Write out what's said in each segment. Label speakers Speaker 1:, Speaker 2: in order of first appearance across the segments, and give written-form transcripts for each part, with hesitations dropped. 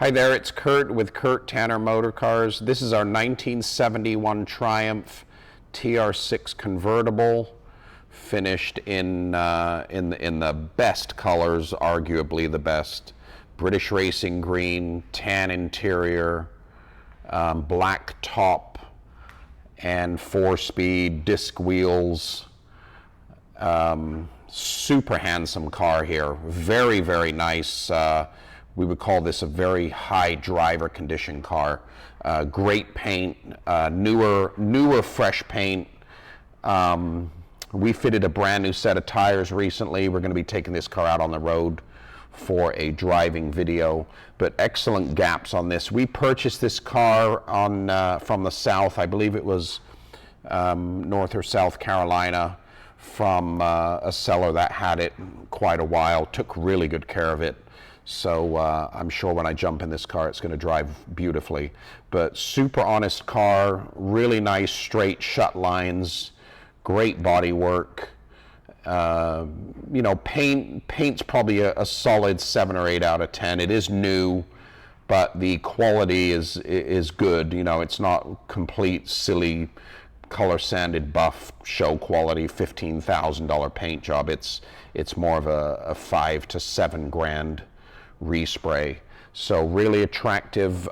Speaker 1: Hi there, it's Kurt with Kurt Tanner Motor Cars. This is our 1971 Triumph Tr6 Convertible, finished in the best colors, arguably the best. British Racing Green, tan interior, black top, and 4-speed disc wheels. Super handsome car here. Very, very nice. We would call this a very high driver condition car. Great paint, newer fresh paint. We fitted a brand new set of tires recently. We're going to be taking this car out on the road for a driving video, but excellent gaps on this. We purchased this car from the south. I believe it was North or South Carolina, from a seller that had it quite a while, took really good care of it. So I'm sure when I jump in this car, it's going to drive beautifully. But super honest car, really nice straight shut lines, great body work. You know, paint's probably a solid 7 or 8 out of 10. It is new, but the quality is good. You know, it's not complete silly color sanded buff show quality $15,000 paint job. It's more of a 5 to 7 grand respray. So really attractive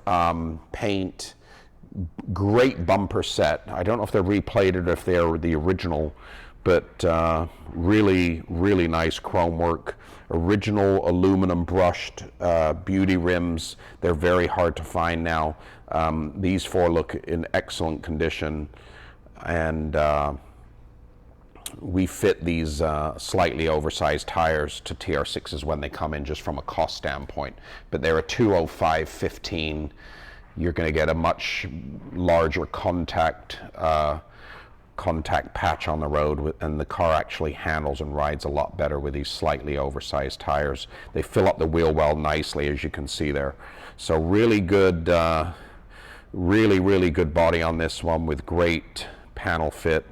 Speaker 1: paint, great bumper set. I don't know if they're replated or if they're the original, but really, really nice chrome work. Original aluminum brushed beauty rims. They're very hard to find now. These 4 look in excellent condition, and we fit these slightly oversized tires to TR6s when they come in, just from a cost standpoint. But they're a 205/15. You're going to get a much larger contact patch on the road, and the car actually handles and rides a lot better with these slightly oversized tires. They fill up the wheel well nicely, as you can see there. So really good, really good body on this one, with great panel fit.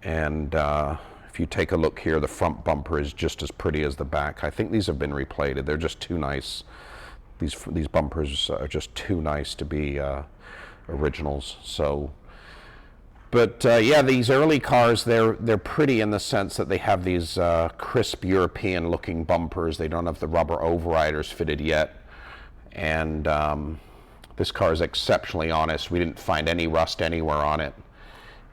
Speaker 1: And if you take a look here, the front bumper is just as pretty as the back. I think these have been replated. They're just too nice. These bumpers are just too nice to be originals. So, but yeah, these early cars, they're pretty in the sense that they have these crisp European-looking bumpers. They don't have the rubber overriders fitted yet, and this car is exceptionally honest. We didn't find any rust anywhere on it.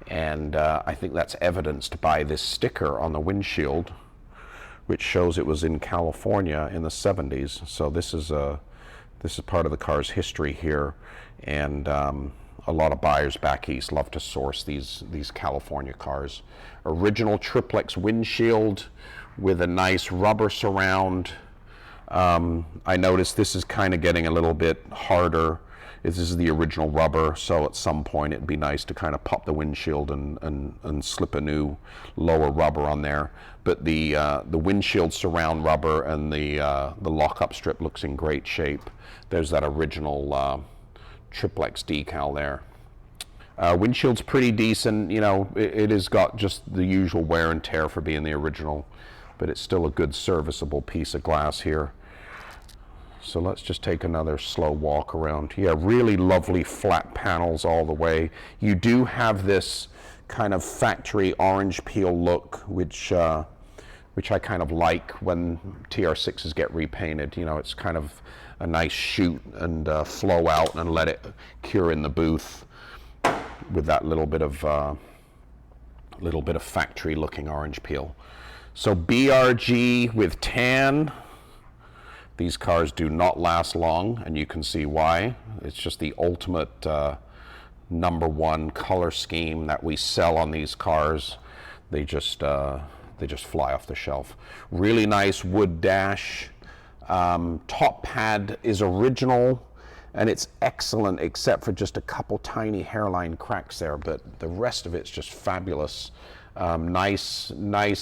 Speaker 1: And I think that's evidenced by this sticker on the windshield, which shows it was in California in the 70s. So this is part of the car's history here, and a lot of buyers back east love to source these California cars. Original triplex windshield with a nice rubber surround. I noticed this is kind of getting a little bit harder. This is the original rubber, so at some point it'd be nice to kind of pop the windshield and slip a new lower rubber on there. But the windshield surround rubber and the lockup strip looks in great shape. There's that original triplex decal there. Windshield's pretty decent. You know, it has got just the usual wear and tear for being the original, but it's still a good serviceable piece of glass here. So let's just take another slow walk around. Yeah, really lovely flat panels all the way. You do have this kind of factory orange peel look, which I kind of like when TR6s get repainted. You know, it's kind of a nice shoot and flow out and let it cure in the booth with that little bit of factory looking orange peel. So BRG with tan. These cars do not last long, and you can see why. It's just the ultimate #1 color scheme that we sell on these cars. They just fly off the shelf. Really nice wood dash. Top pad is original, and it's excellent except for just a couple tiny hairline cracks there, but the rest of it's just fabulous. Nice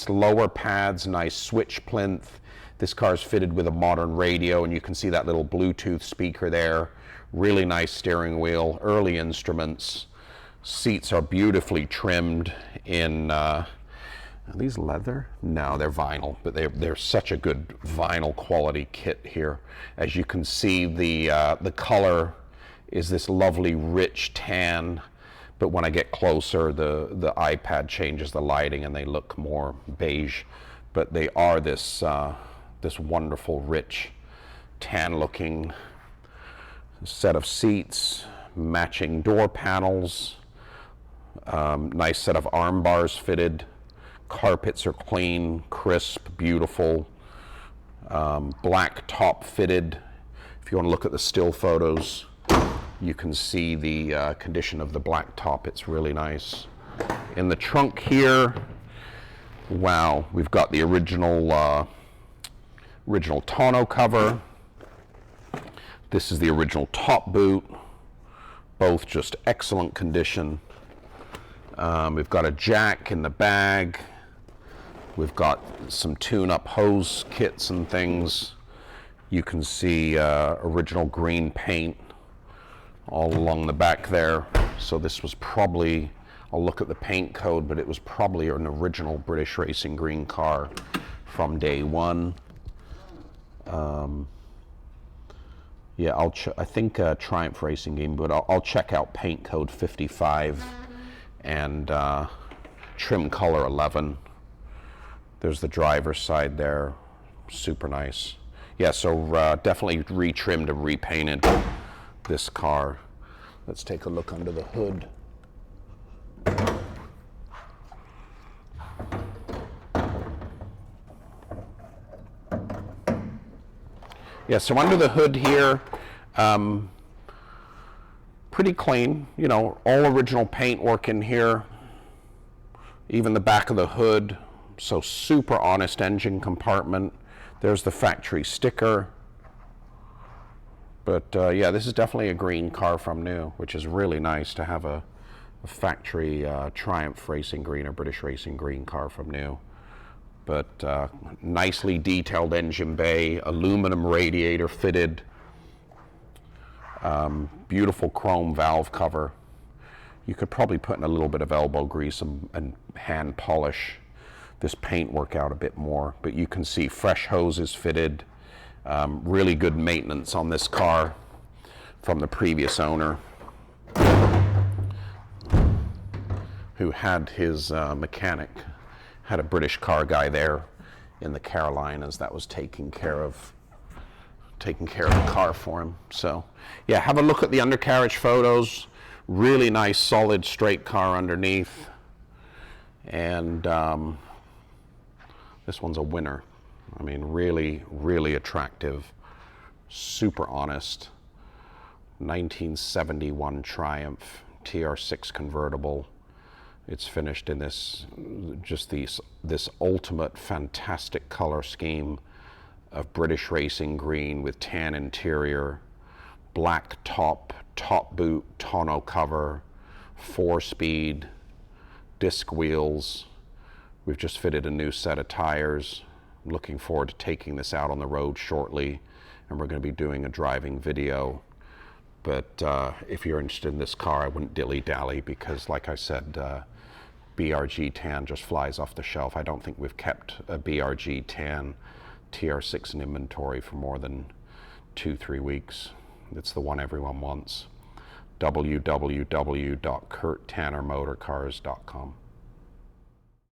Speaker 1: lower pads, nice switch plinth. This car is fitted with a modern radio, and you can see that little Bluetooth speaker there. Really nice steering wheel, early instruments. Seats are beautifully trimmed in Are these leather? No, they're vinyl, but they're such a good vinyl quality kit here. As you can see, the color is this lovely rich tan, but when I get closer, the iPad changes the lighting and they look more beige. But they are this this wonderful rich tan looking set of seats, matching door panels, nice set of arm bars fitted. Carpets are clean, crisp, beautiful. Black top fitted. If you want to look at the still photos, you can see the condition of the black top. It's really nice. In the trunk here, wow, we've got the original tonneau cover. This is the original top boot. Both just excellent condition. We've got a jack in the bag. We've got some tune-up hose kits and things. You can see original green paint all along the back there. So this was probably, I'll look at the paint code, but it was probably an original British Racing Green car from day one. Yeah, I think Triumph Racing Game, but I'll check out paint code 55 and trim color 11. There's the driver's side there, super nice. Yeah, so definitely retrimmed and repainted this car. Let's take a look under the hood. Yeah, so under the hood here, pretty clean, you know, all original paint work in here, even the back of the hood. So super honest engine compartment. There's the factory sticker. But yeah, this is definitely a green car from new, which is really nice to have a factory Triumph Racing Green or British Racing Green car from new. But nicely detailed engine bay, aluminum radiator fitted, beautiful chrome valve cover. You could probably put in a little bit of elbow grease and hand polish this paint work out a bit more, but you can see fresh hoses fitted. Really good maintenance on this car from the previous owner, who had his mechanic, had a British car guy there in the Carolinas that was taking care of the car for him. So yeah, have a look at the undercarriage photos. Really nice, solid, straight car underneath. And this one's a winner. I mean, really, really attractive, super honest. 1971 Triumph Tr6 Convertible. It's finished in this ultimate fantastic color scheme of British Racing Green with tan interior, black top boot, tonneau cover, 4-speed, disc wheels. We've just fitted a new set of tires. I'm looking forward to taking this out on the road shortly, and we're going to be doing a driving video. But if you're interested in this car, I wouldn't dilly-dally, because like I said, BRG tan just flies off the shelf. I don't think we've kept a BRG tan TR6 in inventory for more than 2-3 weeks. It's the one everyone wants. www.kurttannermotorcars.com.